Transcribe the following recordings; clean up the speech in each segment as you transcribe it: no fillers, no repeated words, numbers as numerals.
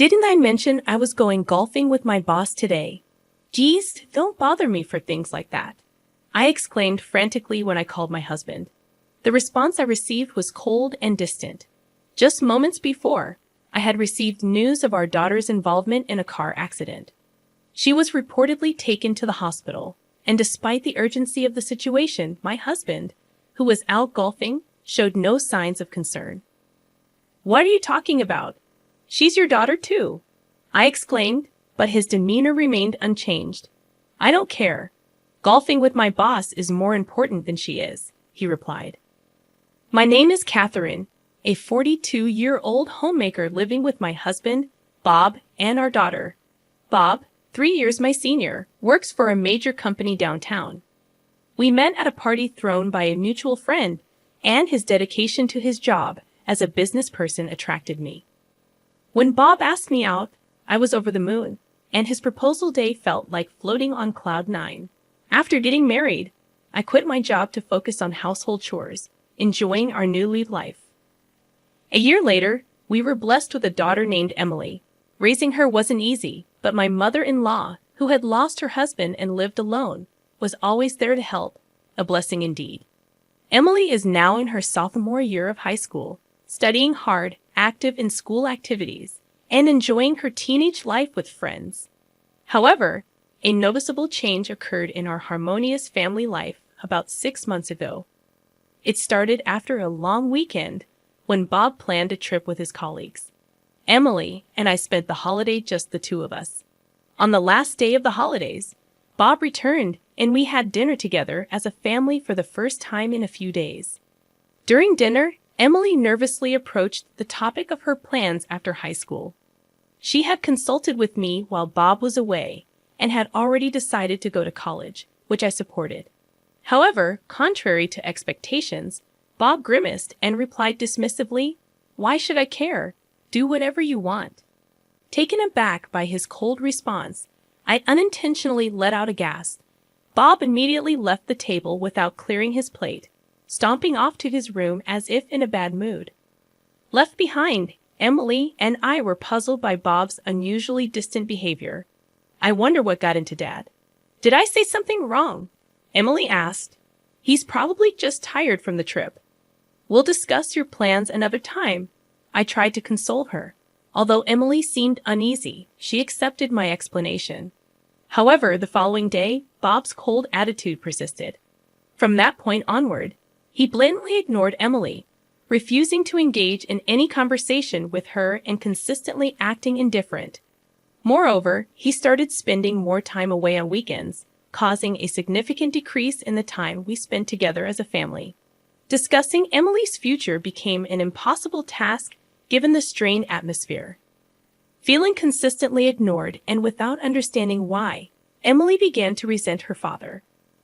Didn't I mention I was going golfing with my boss today? Geez, don't bother me for things like that, I exclaimed frantically when I called my husband. The response I received was cold and distant. Just moments before, I had received news of our daughter's involvement in a car accident. She was reportedly taken to the hospital, and despite the urgency of the situation, my husband, who was out golfing, showed no signs of concern. "What are you talking about? She's your daughter too," I exclaimed, but his demeanor remained unchanged. "I don't care. Golfing with my boss is more important than she is," he replied. My name is Catherine, a 42-year-old homemaker living with my husband, Bob, and our daughter. Bob, 3 years my senior, works for a major company downtown. We met at a party thrown by a mutual friend, and his dedication to his job as a business person attracted me. When Bob asked me out, I was over the moon, and his proposal day felt like floating on cloud 9. After getting married, I quit my job to focus on household chores, enjoying our newly life. A year later, we were blessed with a daughter named Emily. Raising her wasn't easy, but my mother-in-law, who had lost her husband and lived alone, was always there to help, a blessing indeed. Emily is now in her sophomore year of high school, studying hard, active in school activities, and enjoying her teenage life with friends. However, a noticeable change occurred in our harmonious family life about 6 months ago. It started after a long weekend when Bob planned a trip with his colleagues. Emily and I spent the holiday just the two of us. On the last day of the holidays, Bob returned and we had dinner together as a family for the first time in a few days. During dinner, Emily nervously approached the topic of her plans after high school. She had consulted with me while Bob was away and had already decided to go to college, which I supported. However, contrary to expectations, Bob grimaced and replied dismissively, "Why should I care? Do whatever you want." Taken aback by his cold response, I unintentionally let out a gasp. Bob immediately left the table without clearing his plate, stomping off to his room as if in a bad mood. Left behind, Emily and I were puzzled by Bob's unusually distant behavior. "I wonder what got into Dad. Did I say something wrong?" Emily asked. "He's probably just tired from the trip. We'll discuss your plans another time." I tried to console her. Although Emily seemed uneasy, she accepted my explanation. However, the following day, Bob's cold attitude persisted. From that point onward, he blatantly ignored Emily, refusing to engage in any conversation with her and consistently acting indifferent. Moreover, he started spending more time away on weekends, causing a significant decrease in the time we spent together as a family. Discussing Emily's future became an impossible task given the strained atmosphere. Feeling consistently ignored and without understanding why, Emily began to resent her father.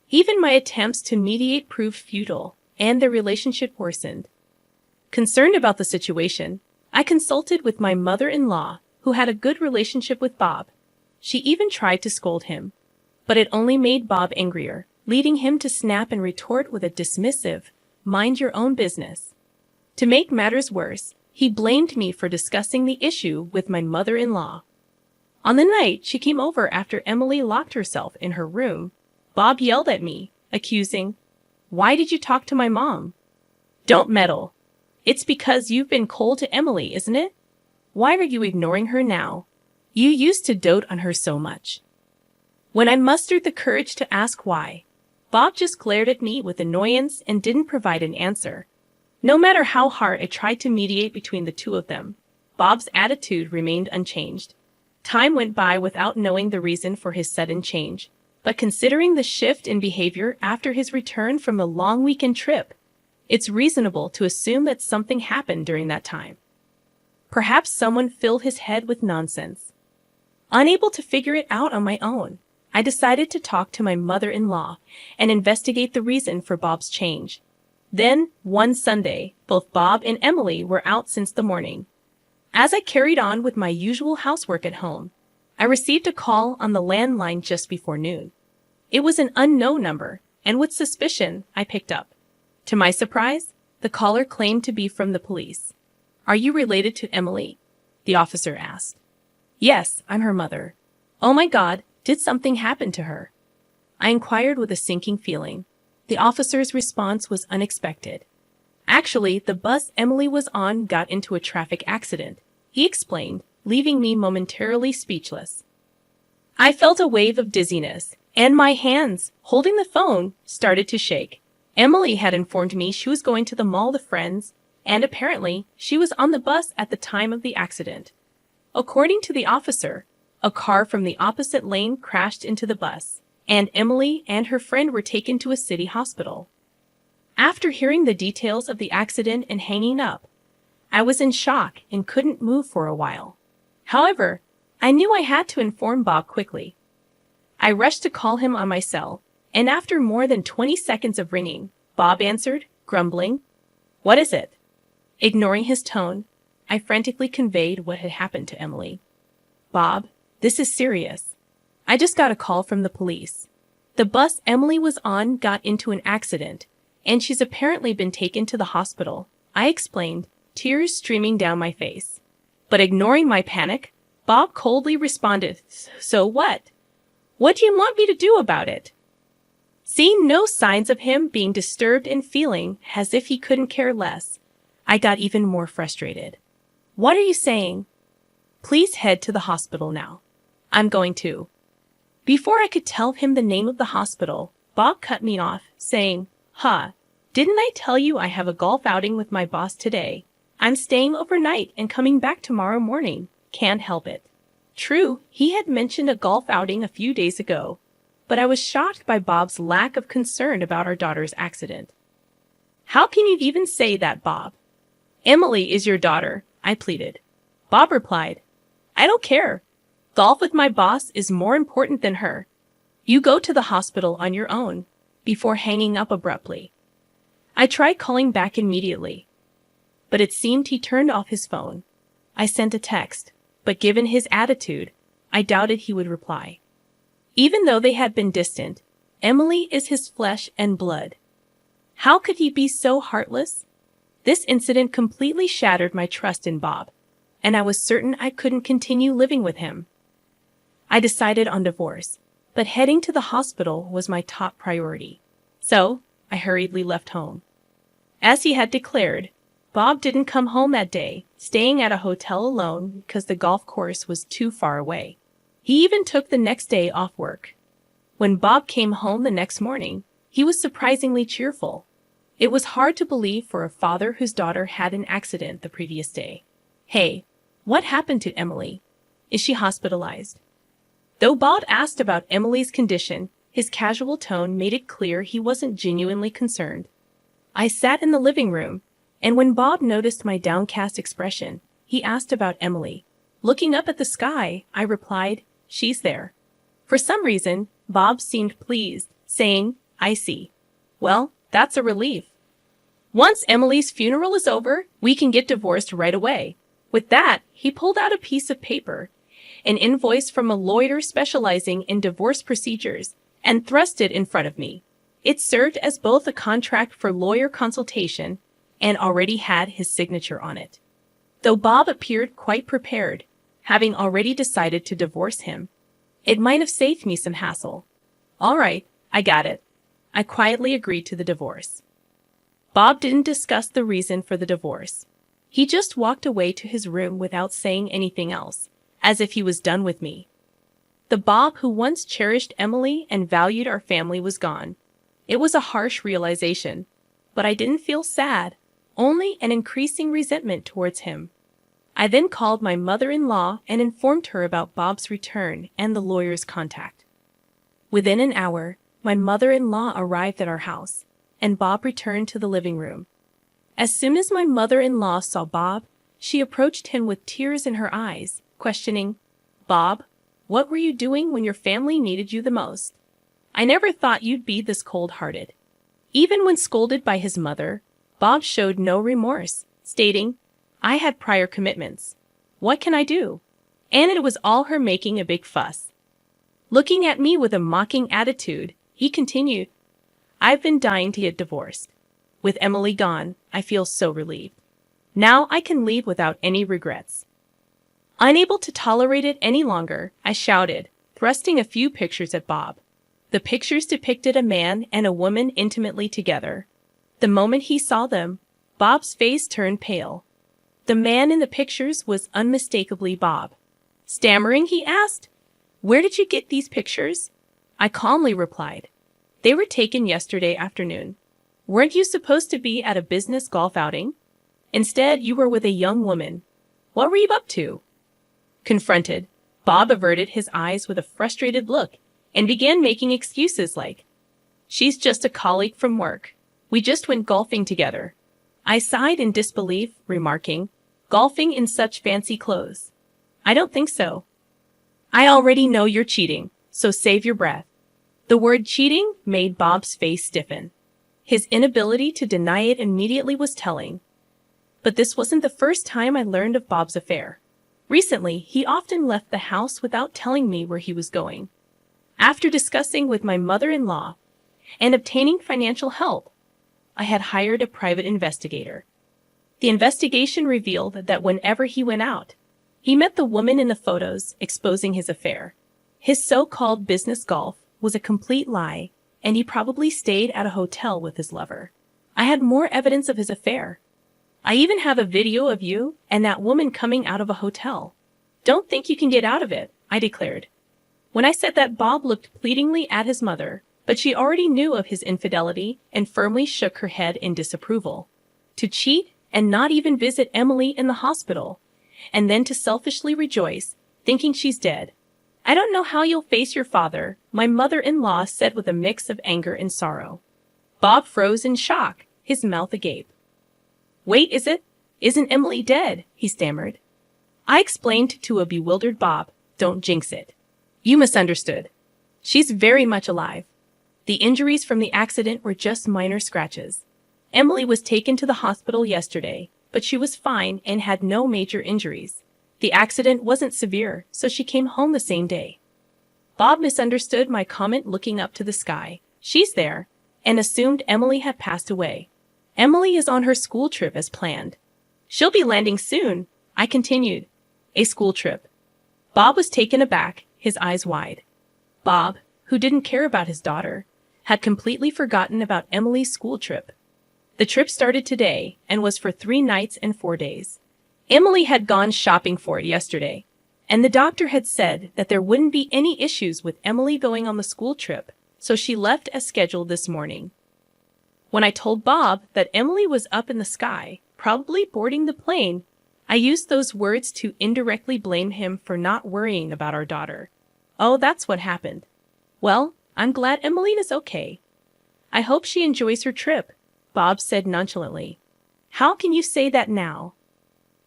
Even my attempts to mediate proved futile, and their relationship worsened. Concerned about the situation, I consulted with my mother-in-law, who had a good relationship with Bob. She even tried to scold him, but it only made Bob angrier, leading him to snap and retort with a dismissive, "Mind your own business." To make matters worse, he blamed me for discussing the issue with my mother-in-law. On the night she came over after Emily locked herself in her room, Bob yelled at me, accusing, "Why did you talk to my mom?" "Don't meddle. It's because you've been cold to Emily, isn't it? Why are you ignoring her now? You used to dote on her so much." When I mustered the courage to ask why, Bob just glared at me with annoyance and didn't provide an answer. No matter how hard I tried to mediate between the two of them, Bob's attitude remained unchanged. Time went by without knowing the reason for his sudden change, but considering the shift in behavior after his return from a long weekend trip, it's reasonable to assume that something happened during that time. Perhaps someone filled his head with nonsense. Unable to figure it out on my own, I decided to talk to my mother-in-law and investigate the reason for Bob's change. Then, one Sunday, both Bob and Emily were out since the morning. As I carried on with my usual housework at home, I received a call on the landline just before noon. It was an unknown number, and with suspicion, I picked up. To my surprise, the caller claimed to be from the police. "Are you related to Emily?" the officer asked. Yes, I'm her mother. Oh my God, did something happen to her? I inquired with a sinking feeling. The officer's response was unexpected. Actually, the bus Emily was on got into a traffic accident, he explained, leaving me momentarily speechless. I felt a wave of dizziness, and my hands, holding the phone, started to shake. Emily had informed me she was going to the mall with friends, and apparently, she was on the bus at the time of the accident. According to the officer, a car from the opposite lane crashed into the bus, and Emily and her friend were taken to a city hospital. After hearing the details of the accident and hanging up, I was in shock and couldn't move for a while. However, I knew I had to inform Bob quickly. I rushed to call him on my cell, and after more than 20 seconds of ringing, Bob answered, grumbling, "What is it?" Ignoring his tone, I frantically conveyed what had happened to Emily. "Bob, this is serious. I just got a call from the police. The bus Emily was on got into an accident, and she's apparently been taken to the hospital," I explained, tears streaming down my face. But ignoring my panic, Bob coldly responded, "So what? What do you want me to do about it?" Seeing no signs of him being disturbed and feeling as if he couldn't care less, I got even more frustrated. "What are you saying?" "Please head to the hospital now." "I'm going to." Before I could tell him the name of the hospital, Bob cut me off, saying, Didn't I tell you I have a golf outing with my boss today? I'm staying overnight and coming back tomorrow morning. Can't help it." True, he had mentioned a golf outing a few days ago, but I was shocked by Bob's lack of concern about our daughter's accident. "How can you even say that, Bob?" "Emily is your daughter," I pleaded. Bob replied, "I don't care. Golf with my boss is more important than her. You go to the hospital on your own," before hanging up abruptly. I tried calling back immediately, but it seemed he turned off his phone. I sent a text, but given his attitude, I doubted he would reply. Even though they had been distant, Emily is his flesh and blood. How could he be so heartless? This incident completely shattered my trust in Bob, and I was certain I couldn't continue living with him. I decided on divorce, but heading to the hospital was my top priority. So, I hurriedly left home. As he had declared, Bob didn't come home that day, staying at a hotel alone because the golf course was too far away. He even took the next day off work. When Bob came home the next morning, he was surprisingly cheerful. It was hard to believe for a father whose daughter had an accident the previous day. "Hey, what happened to Emily? Is she hospitalized?" Though Bob asked about Emily's condition, his casual tone made it clear he wasn't genuinely concerned. I sat in the living room, and when Bob noticed my downcast expression, he asked about Emily. Looking up at the sky, I replied, "She's there." For some reason, Bob seemed pleased, saying, "I see. Well, that's a relief. Once Emily's funeral is over, we can get divorced right away." With that, he pulled out a piece of paper, an invoice from a lawyer specializing in divorce procedures, and thrust it in front of me. It served as both a contract for lawyer consultation and already had his signature on it. Though Bob appeared quite prepared, having already decided to divorce him, it might have saved me some hassle. "All right, I got it." I quietly agreed to the divorce. Bob didn't discuss the reason for the divorce. He just walked away to his room without saying anything else, as if he was done with me. The Bob who once cherished Emily and valued our family was gone. It was a harsh realization, but I didn't feel sad, only an increasing resentment towards him. I then called my mother-in-law and informed her about Bob's return and the lawyer's contact. Within an hour, my mother-in-law arrived at our house, and Bob returned to the living room. As soon as my mother-in-law saw Bob, she approached him with tears in her eyes, questioning, "Bob, what were you doing when your family needed you the most? I never thought you'd be this cold-hearted." Even when scolded by his mother, Bob showed no remorse, stating, "I had prior commitments. What can I do?" And it was all her making a big fuss. Looking at me with a mocking attitude, he continued, "I've been dying to get divorced. With Emily gone, I feel so relieved. Now I can leave without any regrets." Unable to tolerate it any longer, I shouted, thrusting a few pictures at Bob. The pictures depicted a man and a woman intimately together. The moment he saw them, Bob's face turned pale. The man in the pictures was unmistakably Bob. Stammering, he asked, "Where did you get these pictures?" I calmly replied, "They were taken yesterday afternoon. Weren't you supposed to be at a business golf outing? Instead, you were with a young woman. What were you up to?" Confronted, Bob averted his eyes with a frustrated look and began making excuses like, "She's just a colleague from work. We just went golfing together." I sighed in disbelief, remarking, "Golfing in such fancy clothes? I don't think so." "I already know you're cheating, so save your breath." The word cheating made Bob's face stiffen. His inability to deny it immediately was telling. But this wasn't the first time I learned of Bob's affair. Recently, he often left the house without telling me where he was going. After discussing with my mother-in-law and obtaining financial help, I had hired a private investigator. The investigation revealed that whenever he went out, he met the woman in the photos, exposing his affair. His so-called business golf was a complete lie, and he probably stayed at a hotel with his lover. I had more evidence of his affair. I even have a video of you and that woman coming out of a hotel. "Don't think you can get out of it," I declared. When I said that, Bob looked pleadingly at his mother, but she already knew of his infidelity and firmly shook her head in disapproval. To cheat and not even visit Emily in the hospital, and then to selfishly rejoice, thinking she's dead. "I don't know how you'll face your father," my mother-in-law said with a mix of anger and sorrow. Bob froze in shock, his mouth agape. "Wait, isn't Emily dead?" he stammered. I explained to a bewildered Bob, "Don't jinx it. You misunderstood. She's very much alive. The injuries from the accident were just minor scratches. Emily was taken to the hospital yesterday, but she was fine and had no major injuries. The accident wasn't severe, so she came home the same day." Bob misunderstood my comment, looking up to the sky. "She's there," and assumed Emily had passed away. "Emily is on her school trip as planned. She'll be landing soon," I continued. "A school trip?" Bob was taken aback, his eyes wide. Bob, who didn't care about his daughter, had completely forgotten about Emily's school trip. The trip started today and was for 3 nights and 4 days. Emily had gone shopping for it yesterday, and the doctor had said that there wouldn't be any issues with Emily going on the school trip, so she left as scheduled this morning. When I told Bob that Emily was up in the sky, probably boarding the plane, I used those words to indirectly blame him for not worrying about our daughter. "Oh, that's what happened. Well, I'm glad Emmeline is okay. I hope she enjoys her trip," Bob said nonchalantly. "How can you say that now?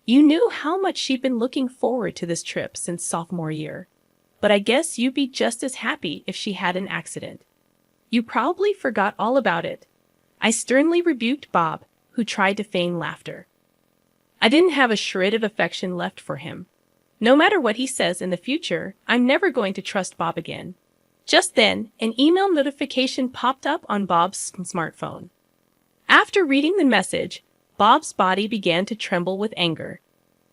You knew how much she'd been looking forward to this trip since sophomore year. But I guess you'd be just as happy if she had an accident. You probably forgot all about it." I sternly rebuked Bob, who tried to feign laughter. I didn't have a shred of affection left for him. No matter what he says in the future, I'm never going to trust Bob again. Just then, an email notification popped up on Bob's smartphone. After reading the message, Bob's body began to tremble with anger.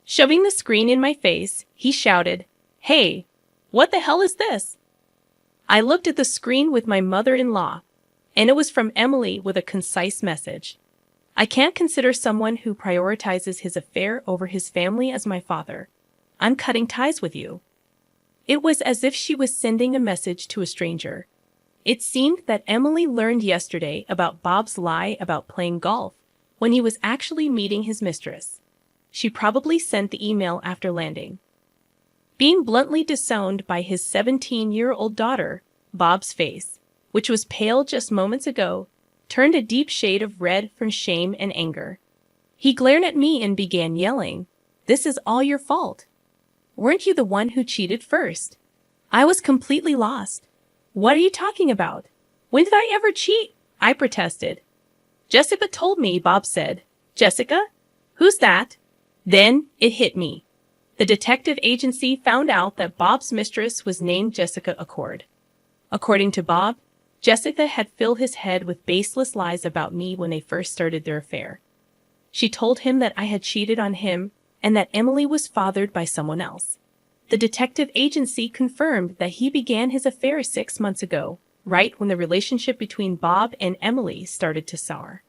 Shoving the screen in my face, he shouted, "Hey, what the hell is this?" I looked at the screen with my mother-in-law, and it was from Emily with a concise message. "I can't consider someone who prioritizes his affair over his family as my father. I'm cutting ties with you." It was as if she was sending a message to a stranger. It seemed that Emily learned yesterday about Bob's lie about playing golf when he was actually meeting his mistress. She probably sent the email after landing. Being bluntly disowned by his 17-year-old daughter, Bob's face, which was pale just moments ago, turned a deep shade of red from shame and anger. He glared at me and began yelling, "This is all your fault. Weren't you the one who cheated first?" I was completely lost. "What are you talking about? When did I ever cheat?" I protested. "Jessica told me," Bob said. "Jessica? Who's that?" Then it hit me. The detective agency found out that Bob's mistress was named Jessica Accord. According to Bob, Jessica had filled his head with baseless lies about me when they first started their affair. She told him that I had cheated on him, and that Emily was fathered by someone else. The detective agency confirmed that he began his affair 6 months ago, right when the relationship between Bob and Emily started to sour.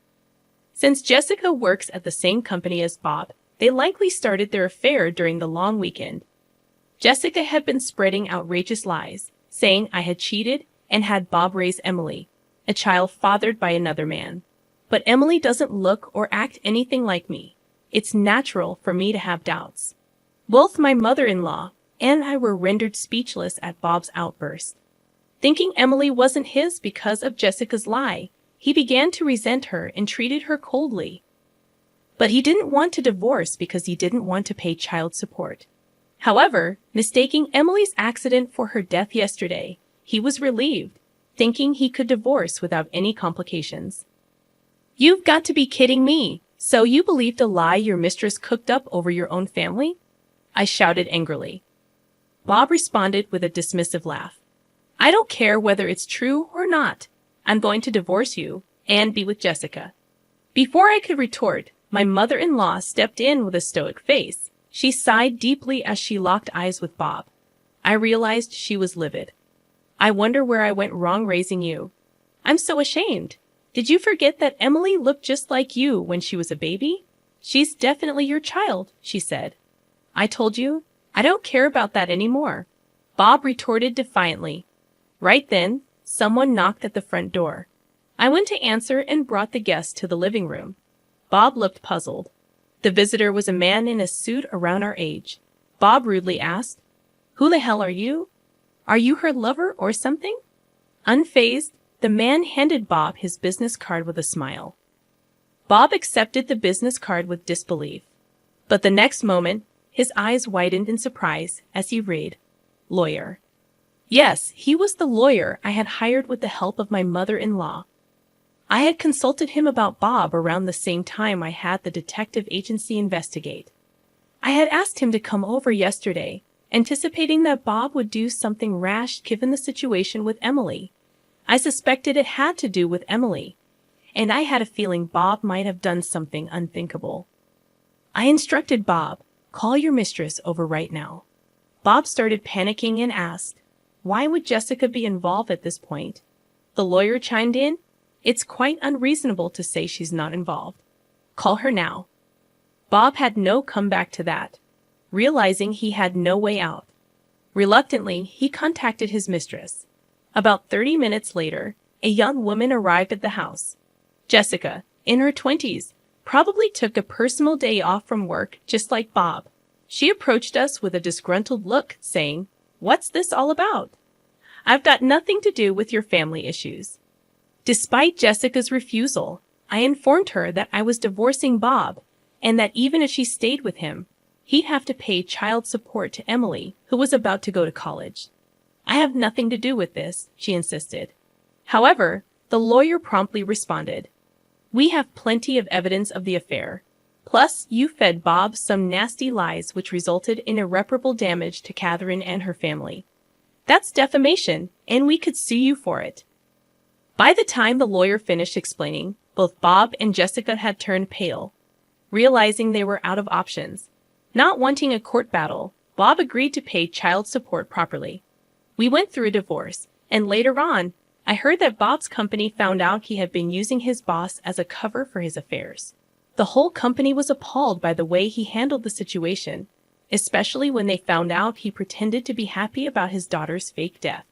Since Jessica works at the same company as Bob, they likely started their affair during the long weekend. Jessica had been spreading outrageous lies, saying I had cheated and had Bob raise Emily, a child fathered by another man. But Emily doesn't look or act anything like me. It's natural for me to have doubts. Both my mother-in-law and I were rendered speechless at Bob's outburst. Thinking Emily wasn't his because of Jessica's lie, he began to resent her and treated her coldly. But he didn't want to divorce because he didn't want to pay child support. However, mistaking Emily's accident for her death yesterday, he was relieved, thinking he could divorce without any complications. "You've got to be kidding me! So you believed a lie your mistress cooked up over your own family?" I shouted angrily. Bob responded with a dismissive laugh. "I don't care whether it's true or not. I'm going to divorce you and be with Jessica." Before I could retort, my mother-in-law stepped in with a stoic face. She sighed deeply as she locked eyes with Bob. I realized she was livid. "I wonder where I went wrong raising you. I'm so ashamed. Did you forget that Emily looked just like you when she was a baby? She's definitely your child," she said. "I told you, I don't care about that anymore," Bob retorted defiantly. Right then, someone knocked at the front door. I went to answer and brought the guest to the living room. Bob looked puzzled. The visitor was a man in a suit around our age. Bob rudely asked, "Who the hell are you? Are you her lover or something?" Unfazed, the man handed Bob his business card with a smile. Bob accepted the business card with disbelief. But the next moment, his eyes widened in surprise as he read, "Lawyer." Yes, he was the lawyer I had hired with the help of my mother-in-law. I had consulted him about Bob around the same time I had the detective agency investigate. I had asked him to come over yesterday, anticipating that Bob would do something rash given the situation with Emily. I suspected it had to do with Emily, and I had a feeling Bob might have done something unthinkable. I instructed Bob, "Call your mistress over right now." Bob started panicking and asked, "Why would Jessica be involved at this point?" The lawyer chimed in, "It's quite unreasonable to say she's not involved. Call her now." Bob had no comeback to that, realizing he had no way out. Reluctantly, he contacted his mistress. About 30 minutes later, a young woman arrived at the house. Jessica, in her 20s, probably took a personal day off from work just like Bob. She approached us with a disgruntled look, saying, "What's this all about? I've got nothing to do with your family issues." Despite Jessica's refusal, I informed her that I was divorcing Bob and that even if she stayed with him, he'd have to pay child support to Emily, who was about to go to college. "I have nothing to do with this," she insisted. However, the lawyer promptly responded, "We have plenty of evidence of the affair. Plus, you fed Bob some nasty lies which resulted in irreparable damage to Catherine and her family. That's defamation, and we could sue you for it." By the time the lawyer finished explaining, both Bob and Jessica had turned pale, realizing they were out of options. Not wanting a court battle, Bob agreed to pay child support properly. We went through a divorce, and later on, I heard that Bob's company found out he had been using his boss as a cover for his affairs. The whole company was appalled by the way he handled the situation, especially when they found out he pretended to be happy about his daughter's fake death.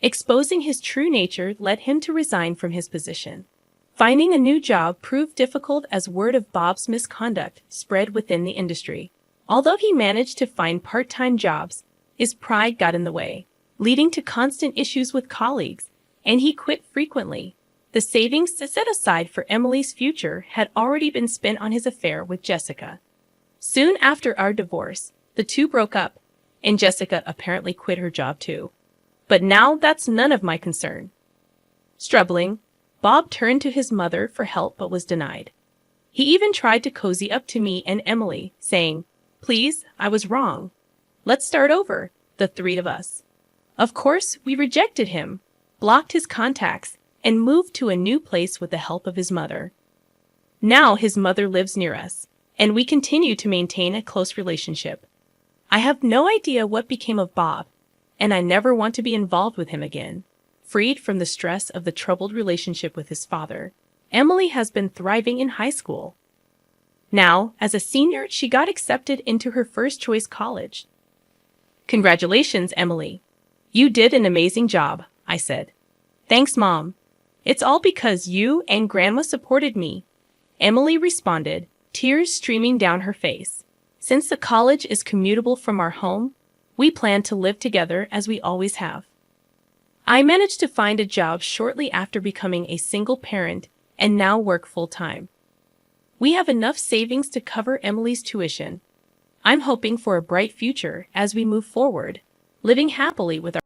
Exposing his true nature led him to resign from his position. Finding a new job proved difficult as word of Bob's misconduct spread within the industry. Although he managed to find part-time jobs, his pride got in the way, leading to constant issues with colleagues, and he quit frequently. The savings set aside for Emily's future had already been spent on his affair with Jessica. Soon after our divorce, the two broke up, and Jessica apparently quit her job too. But now that's none of my concern. Struggling, Bob turned to his mother for help but was denied. He even tried to cozy up to me and Emily, saying, "Please, I was wrong. Let's start over, the three of us." Of course, we rejected him, blocked his contacts, and moved to a new place with the help of his mother. Now his mother lives near us, and we continue to maintain a close relationship. I have no idea what became of Bob, and I never want to be involved with him again. Freed from the stress of the troubled relationship with his father, Emily has been thriving in high school. Now, as a senior, she got accepted into her first choice college. Congratulations, Emily. You did an amazing job, I said. Thanks, Mom. It's all because you and Grandma supported me, Emily responded, tears streaming down her face. Since the college is commutable from our home, we plan to live together as we always have. I managed to find a job shortly after becoming a single parent and now work full-time. We have enough savings to cover Emily's tuition. I'm hoping for a bright future as we move forward, living happily with